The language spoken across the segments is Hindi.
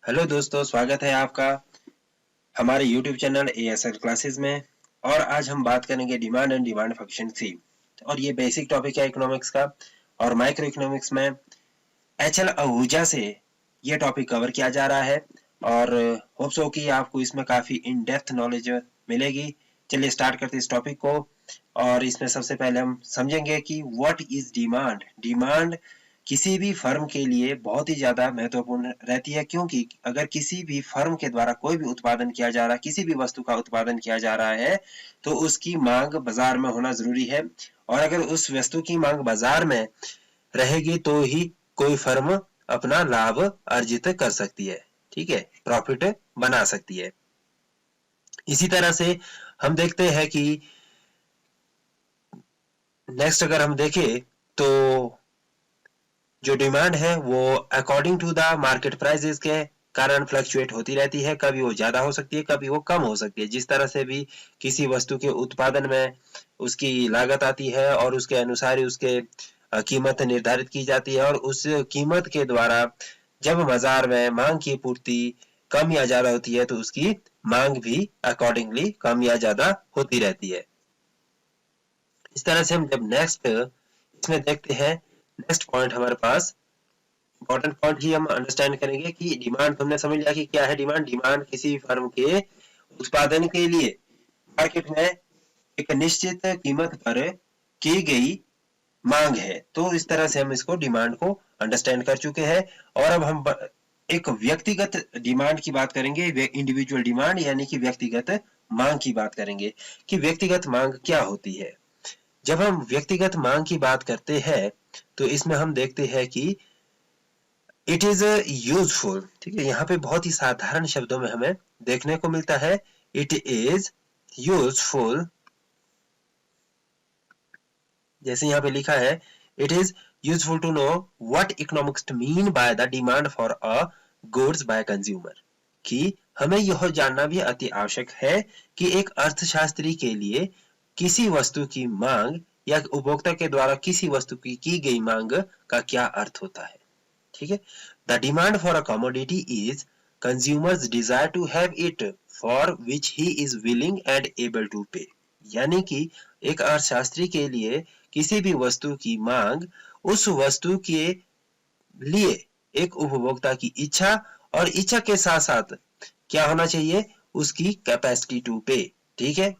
हेलो दोस्तों, स्वागत है आपका हमारे YouTube चैनल ASL क्लासेस में। और आज हम बात करेंगे डिमांड एंड डिमांड एफिशिएंसी। और ये बेसिक टॉपिक है इकोनॉमिक्स का। और माइक्रो इकोनॉमिक्स में HL आहूजा से ये टॉपिक कवर किया जा रहा है और होप सो कि आपको इसमें काफी इन डेप्थ नॉलेज मिलेगी। चलिए स्टार्ट करते हैं इस टॉपिक को। और इसमें सबसे पहले हम समझेंगे कि व्हाट इज डिमांड। डिमांड किसी भी फर्म के लिए बहुत ही ज्यादा महत्वपूर्ण रहती है, क्योंकि अगर किसी भी फर्म के द्वारा कोई भी उत्पादन किया जा रहा है, किसी भी वस्तु का उत्पादन किया जा रहा है, तो उसकी मांग बाजार में होना जरूरी है। और अगर उस वस्तु की मांग बाजार में रहेगी तो ही कोई फर्म अपना लाभ अर्जित कर सकती है, ठीक है, प्रॉफिट बना सकती है। इसी तरह से हम देखते हैं कि नेक्स्ट अगर हम देखें तो जो डिमांड है वो according to the market prices के कारण फ्लक्चुएट होती रहती है। कभी वो ज्यादा हो सकती है, कभी वो कम हो सकती है। जिस तरह से भी किसी वस्तु के उत्पादन में उसकी लागत आती है और उसके अनुसार ही उसके कीमत निर्धारित की जाती है, और उस कीमत के द्वारा जब बाजार में मांग की पूर्ति कम या ज्यादा होती है तो उसकी मांग भी अकॉर्डिंगली कम या ज्यादा होती रहती है। इस तरह से हम जब नेक्स्ट इसमें देखते हैं, नेक्स्ट पॉइंट हमारे पास इंपॉर्टेंट पॉइंट ही हम अंडरस्टैंड करेंगे कि डिमांड हमने समझ लिया कि क्या है डिमांड। डिमांड किसी फर्म के उत्पादन के लिए मार्केट में एक निश्चित कीमत पर की गई मांग है। तो इस तरह से हम इसको डिमांड को अंडरस्टैंड कर चुके हैं। और अब हम एक व्यक्तिगत डिमांड की बात करेंगे, इंडिविजुअल डिमांड यानी कि व्यक्तिगत मांग की बात करेंगे कि व्यक्तिगत मांग क्या होती है। जब हम व्यक्तिगत मांग की बात करते हैं तो इसमें हम देखते हैं कि इट इज यूजफुल, ठीक है। यहाँ पे बहुत ही साधारण शब्दों में हमें देखने को मिलता है, इट इज यूजफुल। जैसे यहाँ पे लिखा है, it is useful to know what economics mean by the demand for a goods by consumer, कि हमें यह जानना भी अति आवश्यक है कि एक अर्थशास्त्री के लिए किसी वस्तु की मांग या उपभोक्ता के द्वारा किसी वस्तु की गई मांग का क्या अर्थ होता है, ठीक है। The demand for a commodity is consumers desire to have it for which he is willing and able to pay. यानी कि एक अर्थशास्त्री के लिए किसी भी वस्तु की मांग उस वस्तु के लिए एक उपभोक्ता की इच्छा, और इच्छा के साथ साथ क्या होना चाहिए, उसकी कैपेसिटी टू पे, ठीक है।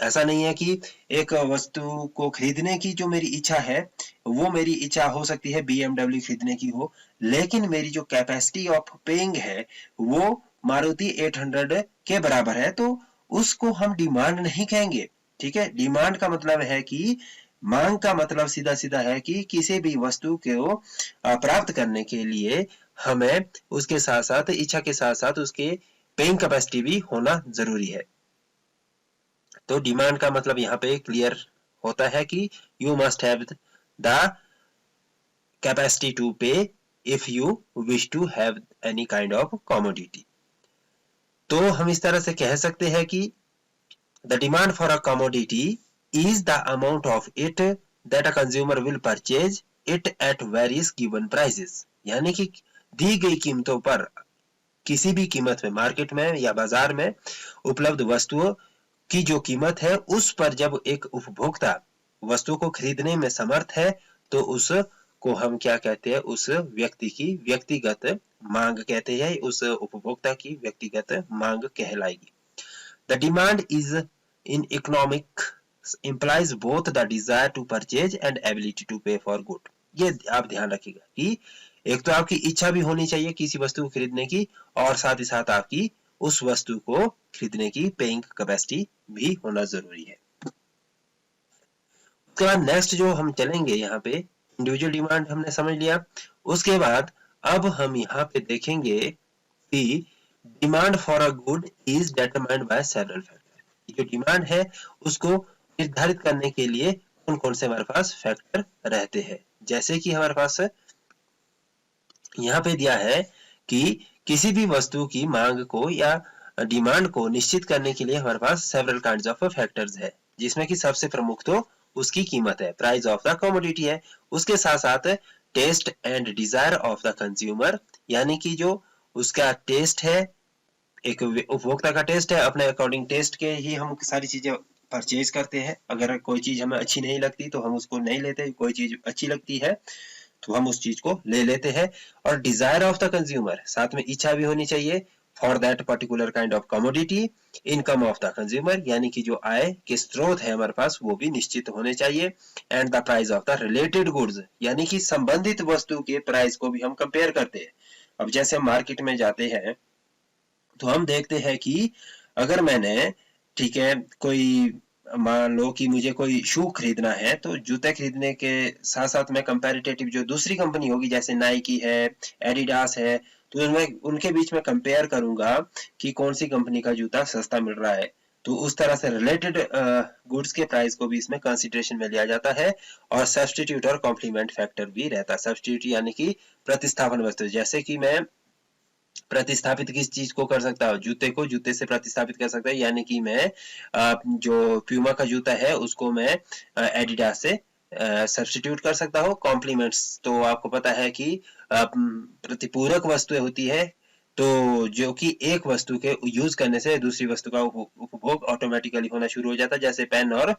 ऐसा नहीं है कि एक वस्तु को खरीदने की जो मेरी इच्छा है वो मेरी इच्छा हो सकती है BMW खरीदने की हो, लेकिन मेरी जो कैपेसिटी ऑफ पेइंग है वो मारुति 800 के बराबर है, तो उसको हम डिमांड नहीं कहेंगे, ठीक है। डिमांड का मतलब है कि मांग का मतलब सीधा सीधा है कि किसी भी वस्तु को प्राप्त करने के लिए हमें उसके साथ साथ इच्छा के साथ साथ उसके पेइंग कैपेसिटी भी होना जरूरी है। तो डिमांड का मतलब यहाँ पे क्लियर होता है कि you must have the capacity to pay if you wish to have any kind of commodity. तो हम इस तरह से कह सकते हैं कि the demand for a commodity is the amount of it that a consumer will purchase it at various given prices। यानी कि दी गई कीमतों पर किसी भी कीमत में मार्केट में या बाजार में उपलब्ध वस्तुओं की जो कीमत है उस पर जब एक उपभोक्ता वस्तु को खरीदने में समर्थ है तो उसको हम क्या कहते हैं, उस व्यक्ति की व्यक्तिगत मांग कहते हैं, उस उपभोक्ता की व्यक्तिगत मांग कहलाएगी। The demand is in economic implies both the desire to purchase and ability to pay for good। ये आप ध्यान रखिएगा कि एक तो आपकी इच्छा भी होनी चाहिए किसी वस्तु को खरीदने की, और साथ ही साथ आपकी उस वस्तु को खरीदने की पेइंग कैपेसिटी भी होना जरूरी है। उसके बाद नेक्स्ट जो हम चलेंगे, यहाँ पे इंडिविजुअल डिमांड हमने समझ लिया। उसके बाद अब हम यहाँ पे देखेंगे कि demand for a good is determined by several factor. जो डिमांड है उसको निर्धारित करने के लिए कौन कौन से हमारे पास फैक्टर रहते हैं। जैसे कि हमारे पास यहाँ पे दिया है कि किसी भी वस्तु की मांग को या डिमांड को निश्चित करने के लिए हमारे पास सेवरल काइंड्स ऑफ फैक्टर्स है, जिसमें कि सबसे प्रमुख तो उसकी कीमत है, प्राइस ऑफ द कमोडिटी है। उसके साथ साथ taste and desire of the consumer, यानी कि जो उसका टेस्ट है, एक उपभोक्ता का टेस्ट है, अपने अकॉर्डिंग टेस्ट के ही हम सारी चीजें परचेज करते हैं। अगर कोई चीज हमें अच्छी नहीं लगती तो हम उसको नहीं लेते, कोई चीज अच्छी लगती है तो हम उस चीज को ले लेते हैं। और डिजायर ऑफ द कंज्यूमर, साथ में इच्छा भी होनी चाहिए for that particular kind of commodity. Income of the consumer, यानी कि जो आय के स्रोत है हमारे पास वो भी निश्चित होने चाहिए। And the price of the related goods, यानी कि संबंधित वस्तु के प्राइस को भी हम कंपेयर करते हैं। अब जैसे हम मार्केट में जाते हैं तो हम देखते हैं कि अगर मैंने, ठीक है, कोई मान लो कि मुझे कोई शू खरीदना है, तो जूते खरीदने के साथ साथ मैं कंपैरेटिव जो दूसरी कंपनी होगी जैसे नाइकी है, एडिडास है, तो उनमें उनके बीच में कंपेयर करूंगा कि कौन सी कंपनी का जूता सस्ता मिल रहा है। तो उस तरह से रिलेटेड गुड्स के प्राइस को भी इसमें कंसिडरेशन में लिया जाता है। और सब्स्टिट्यूट और कॉम्प्लीमेंट फैक्टर भी रहता है। सब्स्टिट्यूट यानी कि प्रतिस्थापन वस्तु, जैसे कि मैं प्रतिस्थापित किस चीज को कर सकता हूँ, जूते को जूते से प्रतिस्थापित कर सकता है, यानी कि मैं जो प्यूमा का जूता है उसको मैं एडिडास से सब्स्टिट्यूट कर सकता हूँ। कॉम्प्लीमेंट्स तो आपको पता है कि प्रतिपूरक वस्तुएं होती है, तो जो कि एक वस्तु के यूज करने से दूसरी वस्तु का उपभोग ऑटोमेटिकली होना शुरू हो जाता है। जैसे पेन और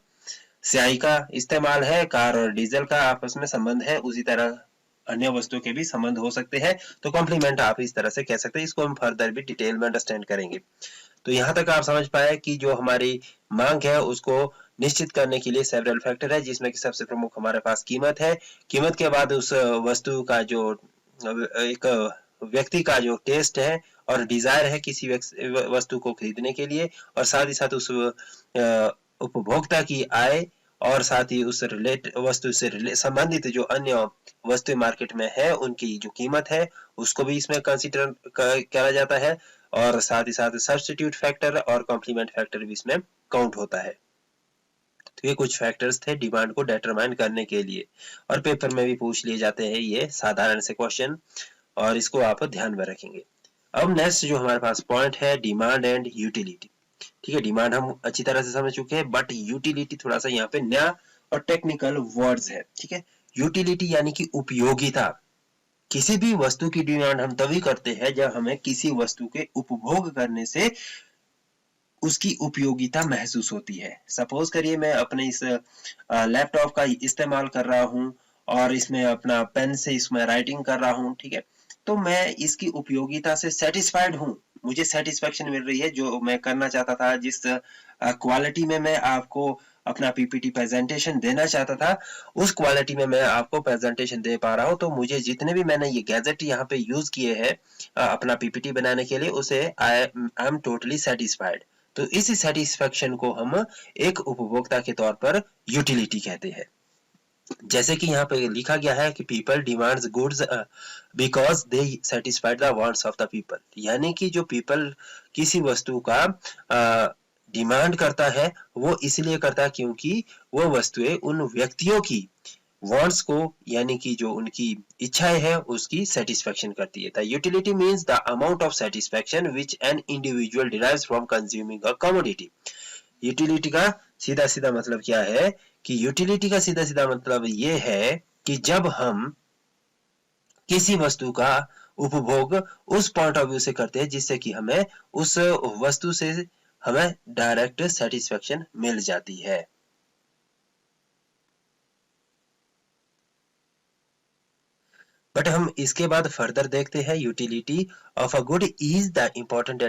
स्याही का इस्तेमाल है, कार और डीजल का आपस में संबंध है, उसी तरह अन्य वस्तुओं के भी संबंध हो सकते हैं। तो कॉम्प्लीमेंट आप इस तरह से कह सकते हैं। इसको हम फर्दर भी डिटेल में अंडरस्टैंड करेंगे। तो यहाँ तक आप समझ पाए कि जो हमारी मांग है उसको निश्चित करने के लिए सेवरल फैक्टर है, जिसमें कि सबसे प्रमुख हमारे पास कीमत है। कीमत के बाद उस वस्तु का जो एक व्यक्ति का जो टेस्ट है और डिजायर है किसी वस्तु को खरीदने के लिए, और साथ ही साथ उस उपभोक्ता की आय, और साथ ही उस वस्तु से संबंधित जो अन्य वस्तु मार्केट में है उनकी जो कीमत है उसको भी इसमें कंसीडर करा जाता है। और साथ ही साथ सब्स्टिट्यूट फैक्टर और कॉम्प्लीमेंट फैक्टर भी इसमें काउंट होता है। तो ये कुछ फैक्टर्स थे डिमांड को डिटरमाइन करने के लिए, और पेपर में भी पूछ लिए जाते हैं ये साधारण से क्वेश्चन, और इसको आप ध्यान में रखेंगे। अब नेक्स्ट जो हमारे पास पॉइंट है, डिमांड एंड यूटिलिटी। ठीक है, डिमांड हम अच्छी तरह से समझ चुके हैं, बट यूटिलिटी थोड़ा सा यहाँ पे नया और टेक्निकल वर्ड्स है। ठीक है, यूटिलिटी यानी कि उपयोगिता। किसी भी वस्तु की डिमांड हम तभी करते हैं जब हमें किसी वस्तु के उपभोग करने से उसकी उपयोगिता महसूस होती है। सपोज करिए मैं अपने इस लैपटॉप का इस्तेमाल कर रहा हूँ और इसमें अपना पेन से इसमें राइटिंग कर रहा हूँ, ठीक है, तो मैं इसकी उपयोगिता से सेटिस्फाइड हूँ, मुझे सेटिस्फेक्शन मिल रही है जो मैं करना चाहता था, जिस क्वालिटी में मैं आपको अपना पीपीटी प्रेजेंटेशन देना चाहता था उस क्वालिटी में मैं आपको प्रेजेंटेशन दे पा रहा हूँ। तो मुझे जितने भी मैंने ये गैजेट यहाँ पे यूज किए हैं अपना पीपीटी बनाने के लिए, उसे आई एम टोटली सेटिस्फाइड। तो इस सेटिस्फेक्शन को हम एक उपभोक्ता के तौर पर यूटिलिटी कहते हैं। जैसे कि यहाँ पे लिखा गया है कि people demands goods because they satisfied the wants of the people, यानी कि जो पीपल किसी वस्तु का डिमांड करता है वो इसलिए करता है क्योंकि वो वस्तुएं उन व्यक्तियों की वांट्स को, यानी कि जो उनकी इच्छाएं है उसकी सेटिस्फेक्शन करती है। The utility means the amount of satisfaction which an individual derives from consuming a commodity. Utility का सीधा सीधा मतलब क्या है कि यूटिलिटी का सीधा सीधा मतलब ये है कि जब हम किसी वस्तु का उपभोग उस पॉइंट ऑफ व्यू से करते हैं जिससे कि हमें उस वस्तु से हमें डायरेक्ट सेटिस्फेक्शन मिल जाती है। बट हम इसके बाद फर्दर देखते हैं, utility of a good is the important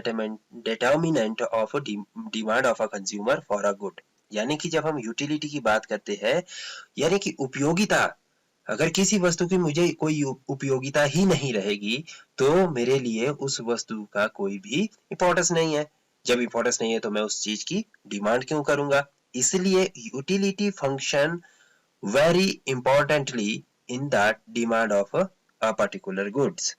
determinant of demand of a consumer for a good. यानी कि जब हम यूटिलिटी की बात करते हैं, यानी कि उपयोगिता, अगर किसी वस्तु की मुझे कोई उपयोगिता ही नहीं रहेगी तो मेरे लिए उस वस्तु का कोई भी इंपॉर्टेंस नहीं है। जब इंपॉर्टेंस नहीं है तो मैं उस चीज की डिमांड क्यों करूंगा। इसलिए utility function very importantly in the demand of a particular goods.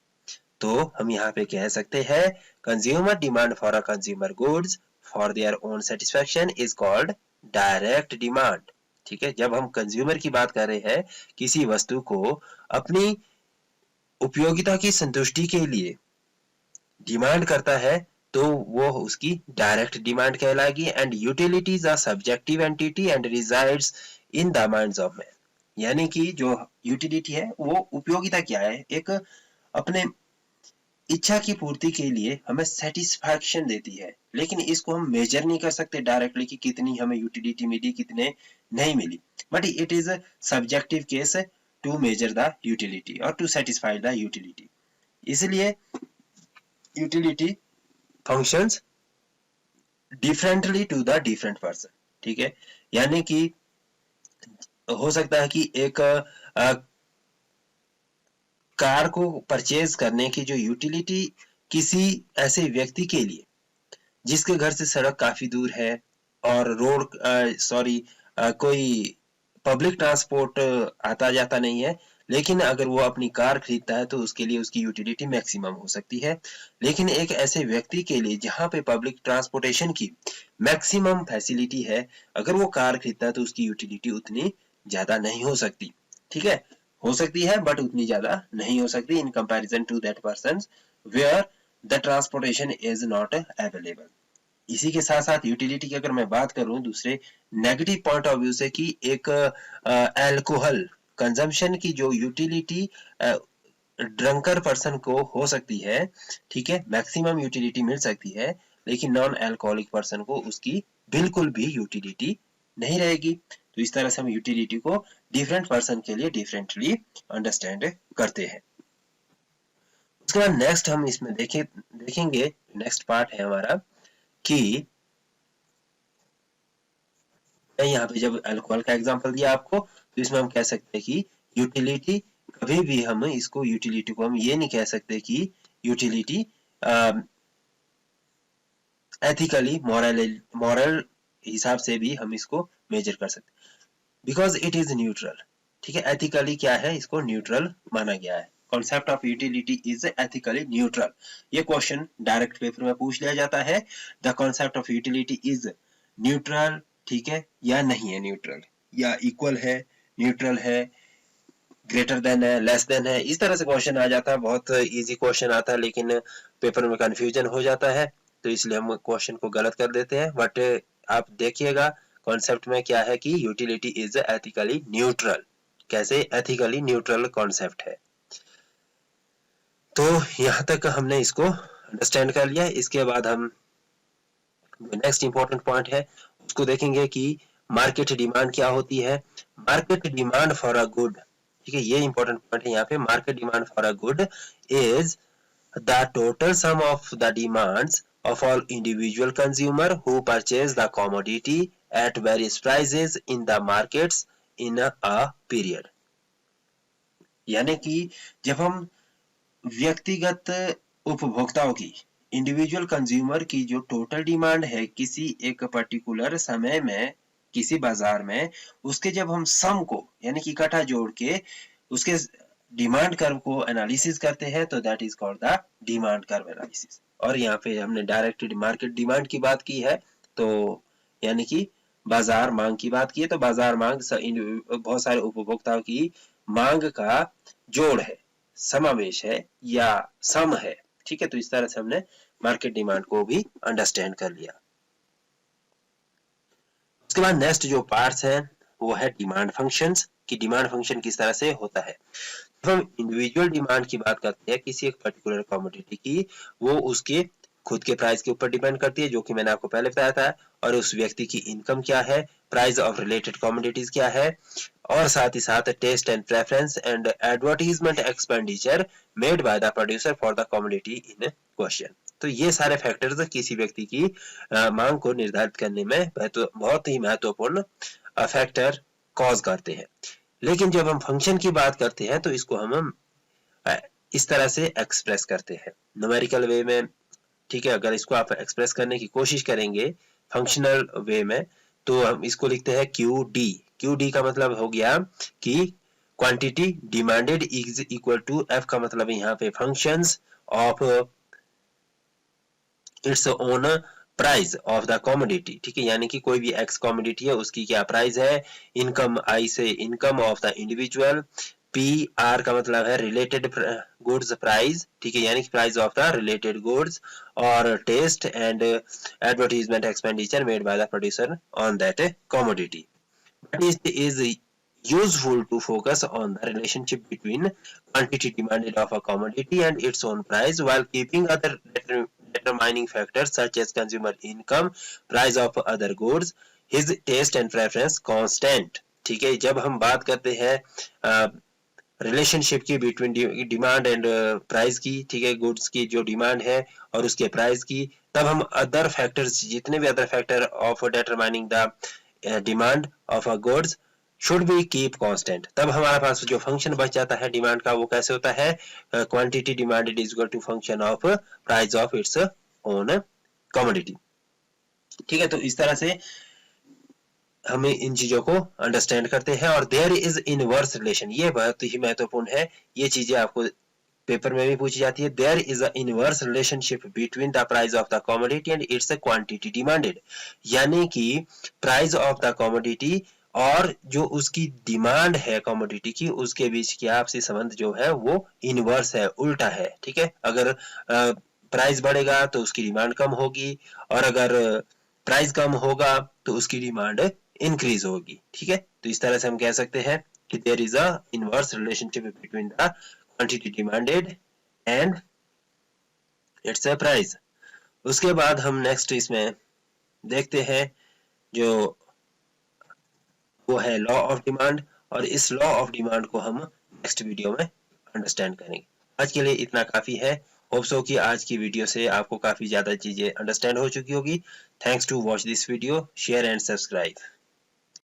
तो हम यहाँ पे कह सकते हैं consumer demand for a consumer goods for their own satisfaction is called direct demand. ठीक है, जब हम कंज्यूमर की बात कर रहे हैं, किसी वस्तु को अपनी उपयोगिता की संतुष्टि के लिए डिमांड करता है तो वो उसकी डायरेक्ट डिमांड कहलाएगी। And utility is a subjective entity and resides in the minds of man. यानी कि जो यूटिलिटी है वो उपयोगिता क्या है, एक अपने इच्छा की पूर्ति के लिए हमें सेटिस्फैक्शन देती है, लेकिन इसको हम मेजर नहीं कर सकते डायरेक्टली कि कितनी हमें यूटिलिटी मिली कितने नहीं मिली, but it is a subjective case to measure the utility और टू सेटिस्फाई द यूटिलिटी। इसलिए utility functions differently to the different person, ठीक है। यानी कि हो सकता है कि एक कार को परचेज करने की जो यूटिलिटी किसी ऐसे व्यक्ति के लिए जिसके घर से सड़क काफी दूर है और रोड कोई पब्लिक ट्रांसपोर्ट आता जाता नहीं है, लेकिन अगर वो अपनी कार खरीदता है तो उसके लिए उसकी यूटिलिटी मैक्सिमम हो सकती है। लेकिन एक ऐसे व्यक्ति के लिए जहां पे पब्लिक ट्रांसपोर्टेशन की मैक्सिमम फैसिलिटी है, अगर वो कार खरीदता है तो उसकी यूटिलिटी उतनी ज्यादा नहीं हो सकती, ठीक है। हो सकती है बट उतनी ज्यादा नहीं हो सकती in comparison to that person where the transportation is not available. इसी के साथ साथ यूटिलिटी की अगर मैं बात करूं दूसरे नेगेटिव पॉइंट ऑफ व्यू से कि एक अल्कोहल कंजम्पशन की जो यूटिलिटी ड्रंकर पर्सन को हो सकती है, ठीक है, मैक्सिमम यूटिलिटी मिल सकती है, लेकिन नॉन अल्कोहलिक पर्सन को उसकी बिल्कुल भी यूटिलिटी नहीं रहेगी। तो इस तरह से हम यूटिलिटी को डिफरेंट पर्सन के लिए डिफरेंटली अंडरस्टैंड करते हैं। उसके बाद नेक्स्ट हम इसमें देखेंगे नेक्स्ट पार्ट है हमारा कि यहाँ पे जब अल्कोहल का एग्जांपल दिया आपको तो इसमें हम कह सकते हैं कि यूटिलिटी कभी भी हम इसको यूटिलिटी को हम ये नहीं कह सकते कि यूटिलिटी एथिकली मॉरल हिसाब से भी हम इसको मेजर कर सकते, बिकॉज इट इज न्यूट्रल, ठीक है। एथिकली क्या है, इसको न्यूट्रल माना गया है। Concept of utility is ethically neutral, ये क्वेश्चन डायरेक्ट पेपर में पूछ लिया जाता है। The concept of utility is neutral, ठीक है, या नहीं है न्यूट्रल, या इक्वल है, न्यूट्रल है, ग्रेटर देन है, लेस देन है, इस तरह से क्वेश्चन आ जाता है। बहुत इजी क्वेश्चन आता है लेकिन पेपर में कंफ्यूजन हो जाता है, तो इसलिए हम क्वेश्चन को गलत कर देते हैं। बट आप देखिएगा कॉन्सेप्ट में क्या है कि यूटिलिटी इज एथिकली न्यूट्रल। कैसे एथिकली न्यूट्रल कॉन्सेप्ट है। तो यहाँ तक हमने इसको अंडरस्टैंड कर लिया। इसके बाद हम नेक्स्ट इंपॉर्टेंट पॉइंट है उसको देखेंगे कि मार्केट डिमांड क्या होती है। Market demand for a good, ठीक है, ये इंपॉर्टेंट पॉइंट है यहाँ पे। Market demand for a good is the total sum of the demands of all individual consumer who purchase the commodity at various prices in the markets in a period। यानी कि जब हम व्यक्तिगत उपभोक्ताओं की, इंडिविजुअल कंज्यूमर की जो टोटल डिमांड है किसी एक पर्टिकुलर समय में किसी बाजार में, उसके जब हम सम को यानी कि इकट्ठा जोड़ के उसके डिमांड कर्व को एनालिसिस करते हैं तो that is called the demand curve analysis. और यहाँ पे हमने डायरेक्ट मार्केट डिमांड की बात की है, तो यानी कि बाजार मांग की बात की है, तो बाजार मांग बहुत सारे उपभोक्ताओं की मांग का जोड़ है, समावेश है या सम है, ठीक है। तो इस तरह से हमने मार्केट डिमांड को भी अंडरस्टैंड कर लिया। उसके बाद नेक्स्ट जो पार्ट्स हैं वो है डिमांड फंक्शंस, कि डिमांड फंक्शन किस तरह से होता है। जब हम इंडिविजुअल डिमांड की बात करते हैं किसी एक पर्टिकुलर कमोडिटी की, वो उसके खुद के प्राइस के ऊपर डिपेंड करती है, जो कि मैंने आपको पहले बताया था, और उस व्यक्ति की इनकम क्या है, प्राइस ऑफ रिलेटेड कमोडिटीज क्या है, और साथ ही साथ taste and preference and advertisement expenditure made by the producer for the commodity in question. तो ये सारे फैक्टर्स किसी व्यक्ति की मांग को निर्धारित करने में बहुत ही महत्वपूर्ण फैक्टर कॉज करते हैं। लेकिन जब हम फंक्शन की बात करते हैं तो इसको हम इस तरह से एक्सप्रेस करते हैं न्यूमेरिकल वे में, ठीक है। अगर इसको आप एक्सप्रेस करने की कोशिश करेंगे फंक्शनल वे में तो हम इसको लिखते हैं क्यू डी। क्यू डी का मतलब हो गया कि quantity demanded is equal to F का मतलब यहाँ पे functions of its own price of the commodity, ठीक है। यानी कि कोई भी एक्स कॉमोडिटी है उसकी क्या प्राइस है, इनकम आई से income of the individual, P R का मतलब है रिलेटेड गुड्स प्राइस, ठीक है, यानी कि price of the related goods, और taste and advertisement expenditure made by the producer on that commodity. But is useful to focus on the relationship between quantity demanded of a commodity and its own price while keeping other determining factors such as consumer income, price of other goods, his taste and preference constant. ठीक है, जब हम बात करते हैं रिलेशनशिप की बिटवीन डिमांड एंड प्राइस की, ठीक है, गुड्स की जो डिमांड है और उसके प्राइस की, तब हम अदर फैक्टर्स, जितने भी other factor of determining the demand of a goods should be keep constant. तब हमारे पास जो फंक्शन बच जाता है डिमांड का वो कैसे होता है, quantity demanded is equal to function of price of its own commodity. ठीक है, तो इस तरह से हमें इन चीजों को अंडरस्टैंड करते हैं। और देयर इज इनवर्स रिलेशन, ये बहुत ही महत्वपूर्ण है, ये चीजें आपको पेपर में भी पूछी जाती है। There is a inverse relationship between the price of the commodity and its quantity demanded, यानी कि प्राइस ऑफ द कमोडिटी और जो उसकी डिमांड है कमोडिटी की, उसके बीच की आपसी संबंध जो है वो इनवर्स है, उल्टा है। ठीक है, अगर प्राइस बढ़ेगा तो उसकी डिमांड कम होगी, और अगर प्राइस कम होगा तो उसकी डिमांड इंक्रीज होगी। ठीक है, तो इस तरह से हम कह सकते हैं कि there is a inverse relationship between the quantity demanded and its a price. उसके बाद हम नेक्स्ट इसमें देखते हैं जो वो है लॉ ऑफ डिमांड, और इस लॉ ऑफ डिमांड को हम नेक्स्ट वीडियो में अंडरस्टैंड करेंगे। आज के लिए इतना काफी है। होप सो कि आज की वीडियो से आपको काफी ज्यादा चीजें अंडरस्टैंड हो चुकी होगी। Thanks to watch this video, share and subscribe.